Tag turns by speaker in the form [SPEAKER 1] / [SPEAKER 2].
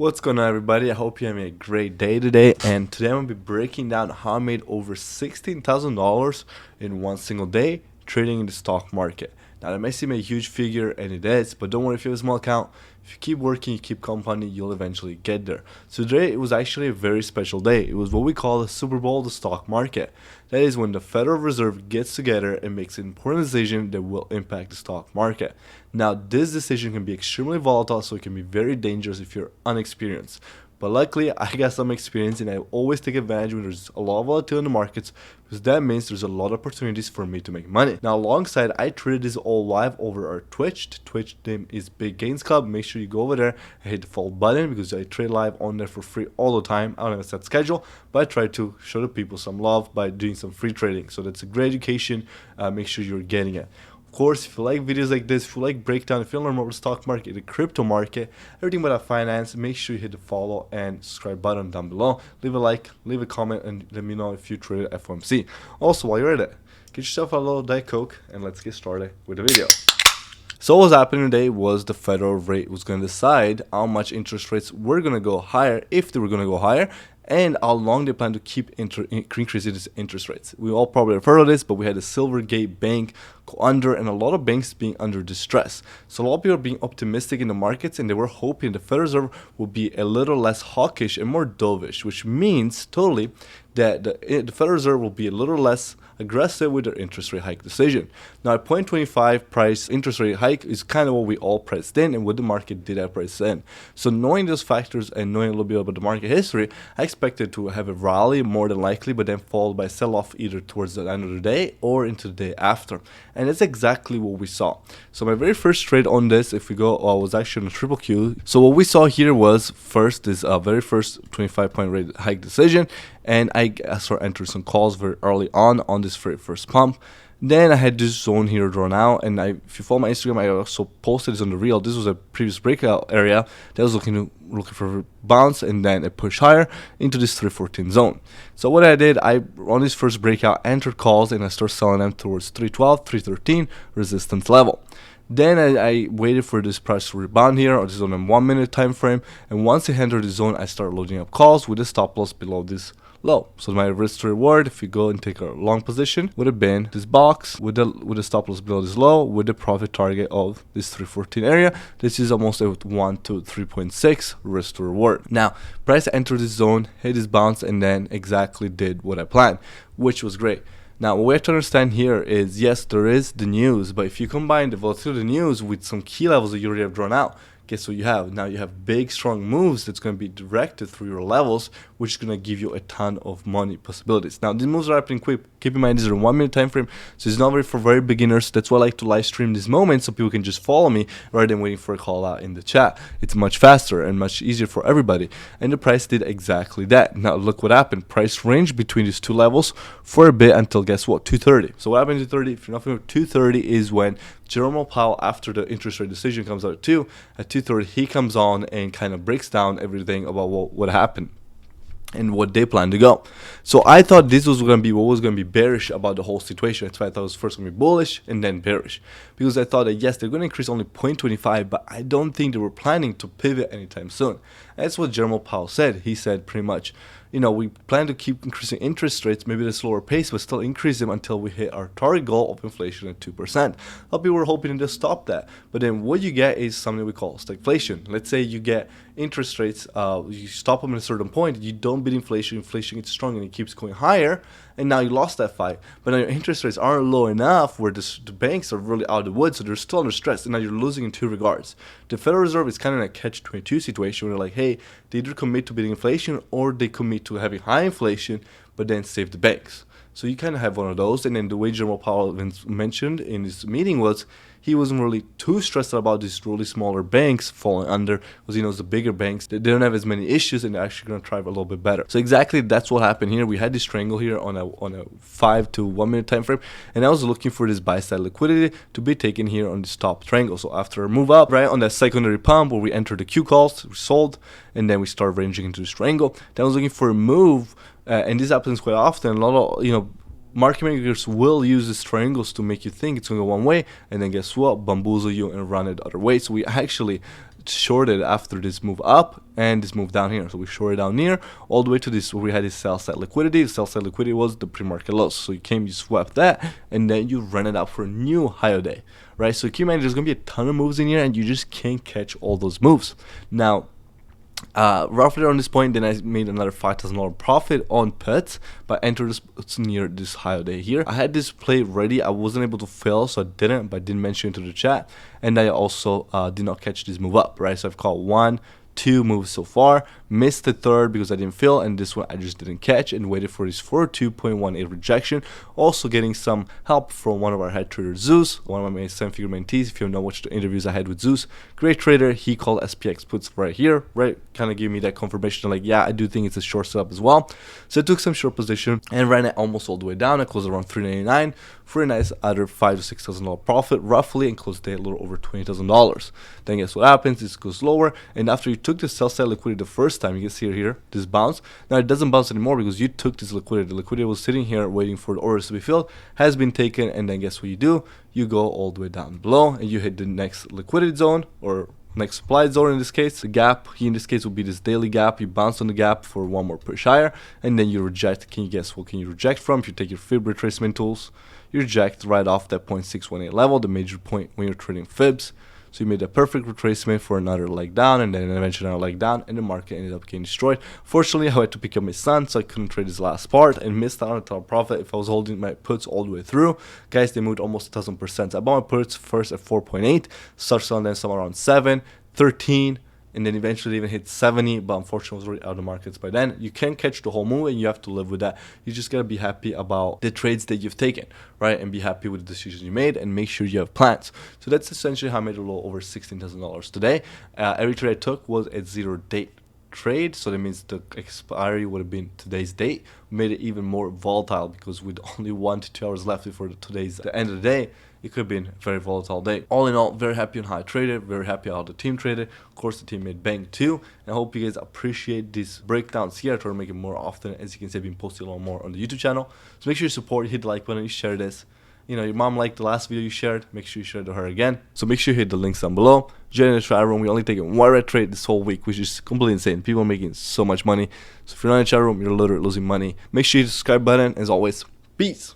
[SPEAKER 1] What's going on, everybody? I hope you're having a great day today. And today I'm going to be breaking down how I made over $16,000 in one single day trading in the stock market. Now, that may seem a huge figure, and it is, but don't worry if you have a small account. If you keep working, you keep compounding, you'll eventually get there. So today, it was actually a very special day. It was what we call the Super Bowl of the stock market. That is when the Federal Reserve gets together and makes an important decision that will impact the stock market. Now, this decision can be extremely volatile, so it can be very dangerous if you're unexperienced. But luckily, I got some experience, and I always take advantage when there's a lot of volatility in the markets, because that means there's a lot of opportunities for me to make money. Now, alongside, I traded this all live over our Twitch. The Twitch name is Big Gains Club. Make sure you go over there and hit the follow button, because I trade live on there for free all the time. I don't have a set schedule, but I try to show the people some love by doing some free trading. So that's a great education. Make sure you're getting it. Of course, if you like videos like this, if you like breakdown, if you learn more about the stock market, the crypto market, everything about finance, make sure you hit the follow and subscribe button down below. Leave a like, leave a comment, and let me know if you traded FOMC. Also, while you're at it, get yourself a little Diet Coke, and let's get started with the video. So what was happening today was the federal rate was going to decide how much interest rates were going to go higher, if they were going to go higher, and how long they plan to keep increasing these interest rates. We all probably have heard of this, but we had the Silvergate Bank go under, and a lot of banks being under distress. So a lot of people are being optimistic in the markets, and they were hoping the Federal Reserve will be a little less hawkish and more dovish, which means totally that the Federal Reserve will be a little less aggressive with their interest rate hike decision. Now, at 0.25 price interest rate hike is kind of what we all priced in and what the market did at price in. So knowing those factors and knowing a little bit about the market history, I expected to have a rally more than likely, but then followed by sell-off either towards the end of the day or into the day after. And that's exactly what we saw. So my very first trade on this, if we go, was actually on a triple Q. So what we saw here was first this very first 25-point rate hike decision, and I started entering some calls very early on this very first pump. Then I had this zone here drawn out, and if you follow my Instagram, I also posted this on the reel. This was a previous breakout area that was looking for a bounce and then a push higher into this 314 zone. So what I did, on this first breakout, entered calls and I started selling them towards 312, 313 resistance level. Then I waited for this price to rebound here, or this is on a 1 minute time frame, and once it entered the zone, I started loading up calls with a stop loss below this low. So my risk to reward, if you go and take a long position, would have been this box with the stop loss below this low, with the profit target of this 314 area. This is almost a 1 to 3.6 risk to reward. Now, price entered this zone, hit this bounce, and then exactly did what I planned, which was great. Now, what we have to understand here is, yes, there is the news, but if you combine the volatility of the news with some key levels that you already have drawn out, guess what you have? Now you have big, strong moves that's going to be directed through your levels, which is going to give you a ton of money possibilities. Now, these moves are happening quick. Keep in mind, these are a 1 minute time frame, so it's not for very beginners. That's why I like to live stream these moments so people can just follow me rather than waiting for a call out in the chat. It's much faster and much easier for everybody. And the price did exactly that. Now, look what happened. Price ranged between these two levels for a bit until, guess what, 230. So what happened at 230? If you're not familiar with 230 is when Jerome Powell, after the interest rate decision comes out at 230, he comes on and kind of breaks down everything about what happened and what they plan to go. So I thought this was going to be what was going to be bearish about the whole situation. That's why I thought it was first going to be bullish and then bearish, because I thought that yes, they're going to increase only 0.25, but I don't think they were planning to pivot anytime soon. And that's what Jerome Powell said. He said pretty much, we plan to keep increasing interest rates, maybe at a slower pace, but still increase them until we hit our target goal of inflation at 2%. A lot of people were hoping to stop that. But then what you get is something we call stagflation. Let's say you get interest rates, you stop them at a certain point, you don't beat inflation, inflation gets strong and it keeps going higher, and now you lost that fight. But now your interest rates aren't low enough where the banks are really out of the woods, so they're still under stress, and now you're losing in two regards. The Federal Reserve is kind of in a catch-22 situation where they're like, hey, they either commit to beating inflation or they commit to having high inflation but then save the banks. So you kind of have one of those. And then the way Jerome Powell mentioned in his meeting was he wasn't really too stressed about these really smaller banks falling under, because he knows the bigger banks, they don't have as many issues and they're actually going to thrive a little bit better. So exactly that's what happened here. We had this triangle here on a 5 to 1 minute time frame, and I was looking for this buy side liquidity to be taken here on this top triangle. So after a move up, right, on that secondary pump where we entered the Q calls, we sold, and then we started ranging into this triangle. Then I was looking for a move, and this happens quite often. A lot of, market makers will use these triangles to make you think it's going to go one way, and then guess what, bamboozle you and run it the other way. So we actually shorted after this move up and this move down here. So we shorted down here all the way to this where we had this sell side liquidity. The sell side liquidity was the pre-market lows. So you came, you swept that, and then you run it out for a new higher day, right? So keep in mind there's gonna be a ton of moves in here, and you just can't catch all those moves. Now, roughly around this point, then I made another $5,000 profit on puts, but entered this near this higher day here. I had this play ready. I wasn't able to fill, so I didn't, but I didn't mention it to the chat. And I also did not catch this move up, right? So I've caught 1, 2 moves so far, missed the third because I didn't fill, and this one I just didn't catch and waited for this 42.18 rejection. Also getting some help from one of our head traders, Zeus, one of my 7-figure mentees. If you know which interviews I had with Zeus, great trader. He called SPX puts right here, right? Kind of gave me that confirmation, like, yeah, I do think it's a short setup as well. So I took some short position and ran it almost all the way down. I closed around $3.99 for a nice other $5,000 to $6,000 profit roughly, and closed the day a little over $20,000. Then guess what happens? This goes lower, and after you took the sell side liquidity the first time, you can see here this bounce. Now it doesn't bounce anymore because you took this liquidity. The liquidity was sitting here waiting for the orders to be filled, has been taken, and then guess what you do? You go all the way down below and you hit the next liquidity zone, or next supply zone in this case. The gap here in this case will be this daily gap. You bounce on the gap for one more push higher, and then you reject. Can you guess what can you reject from? If you take your fib retracement tools, you reject right off that 0.618 level, the major point when you're trading fibs. So you made a perfect retracement for another leg down, and then eventually another leg down, and the market ended up getting destroyed. Fortunately, I had to pick up my son, so I couldn't trade this last part and missed out on a ton of profit. If I was holding my puts all the way through, guys, they moved almost 1,000%. So I bought my puts first at 4.8, started selling them somewhere around 7, 13, and then eventually even hit 70, but unfortunately I was already out of the markets by then. You can't catch the whole move, and you have to live with that. You just gotta be happy about the trades that you've taken, right? And be happy with the decisions you made, and make sure you have plans. So that's essentially how I made a little over $16,000 today. Every trade I took was at 0 date trade, so that means the expiry would have been today's date. Made it even more volatile because with only 1 to 2 hours left before the end of the day, it could have been a very volatile day. All in all, very happy on how I traded, very happy how the team traded. Of course, the team made bank too. And I hope you guys appreciate these breakdowns here. I try to make it more often. As you can see, I've been posting a lot more on the YouTube channel. So make sure you support, hit the like button, you share this. You know, your mom liked the last video you shared, make sure you share it to her again. So make sure you hit the links down below. Join the chat room. We only taking 1 red trade this whole week, which is completely insane. People are making so much money. So if you're not in the chat room, you're literally losing money. Make sure you hit the subscribe button. As always, peace.